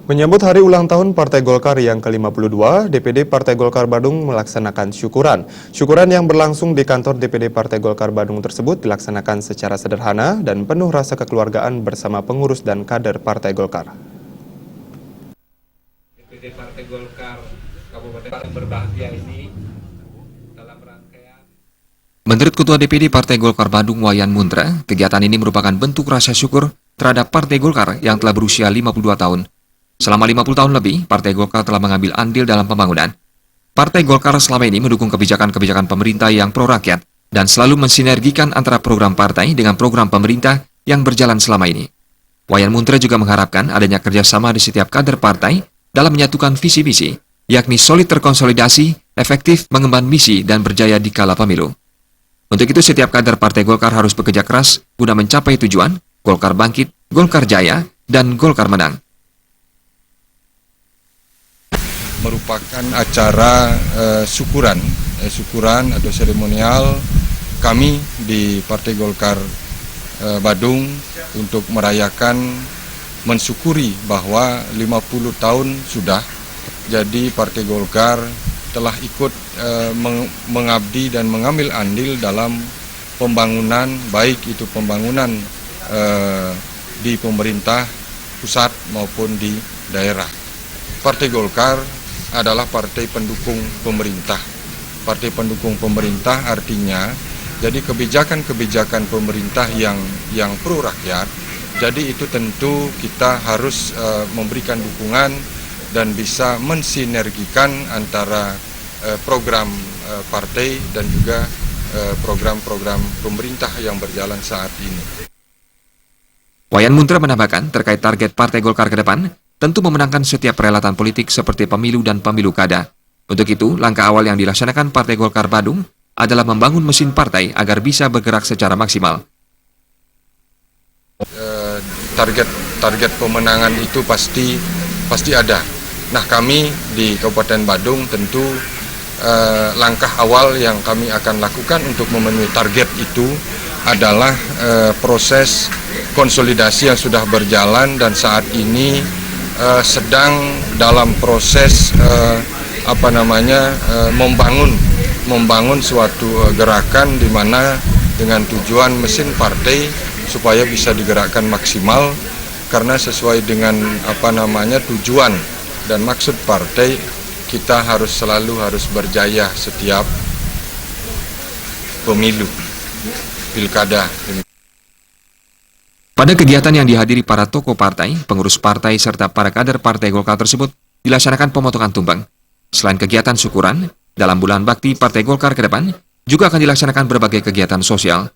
Menyambut hari ulang tahun Partai Golkar yang ke-52, DPD Partai Golkar Badung melaksanakan syukuran. Syukuran yang berlangsung di kantor DPD Partai Golkar Badung tersebut dilaksanakan secara sederhana dan penuh rasa kekeluargaan bersama pengurus dan kader Partai Golkar. DPD Partai Golkar Kabupaten berbahagia ini dalam rangkaian. Menurut Ketua DPD Partai Golkar Badung Wayan Muntra, kegiatan ini merupakan bentuk rasa syukur terhadap Partai Golkar yang telah berusia 52 tahun. Selama 50 tahun lebih, Partai Golkar telah mengambil andil dalam pembangunan. Partai Golkar selama ini mendukung kebijakan-kebijakan pemerintah yang pro-rakyat dan selalu mensinergikan antara program partai dengan program pemerintah yang berjalan selama ini. Wayan Muntra juga mengharapkan adanya kerjasama di setiap kader partai dalam menyatukan visi-misi, yakni solid terkonsolidasi, efektif mengemban misi dan berjaya di kala pemilu. Untuk itu setiap kader Partai Golkar harus bekerja keras guna mencapai tujuan Golkar bangkit, Golkar jaya, dan Golkar menang. Merupakan acara syukuran atau seremonial kami di Partai Golkar Badung untuk merayakan, mensyukuri bahwa 50 tahun sudah jadi Partai Golkar telah ikut mengabdi dan mengambil andil dalam pembangunan, baik itu pembangunan di pemerintah pusat maupun di daerah. Partai Golkar adalah partai pendukung pemerintah. Partai pendukung pemerintah artinya jadi kebijakan-kebijakan pemerintah yang pro rakyat. Jadi itu tentu kita harus memberikan dukungan dan bisa mensinergikan antara program partai dan juga program-program pemerintah yang berjalan saat ini. Wayan Muntra menambahkan terkait target Partai Golkar ke depan, tentu memenangkan setiap perhelatan politik seperti pemilu dan pemilu kada. Untuk itu, langkah awal yang dilaksanakan Partai Golkar Badung adalah membangun mesin partai agar bisa bergerak secara maksimal. Target pemenangan itu pasti ada. Nah, kami di Kabupaten Badung tentu langkah awal yang kami akan lakukan untuk memenuhi target itu adalah proses konsolidasi yang sudah berjalan dan saat ini sedang dalam proses membangun suatu gerakan di mana dengan tujuan mesin partai supaya bisa digerakkan maksimal, karena sesuai dengan tujuan dan maksud partai kita selalu harus berjaya setiap pemilu pilkada. Pada kegiatan yang dihadiri para tokoh partai, pengurus partai, serta para kader Partai Golkar tersebut, dilaksanakan pemotongan tumpeng. Selain kegiatan syukuran, dalam bulan bakti Partai Golkar ke depan, juga akan dilaksanakan berbagai kegiatan sosial.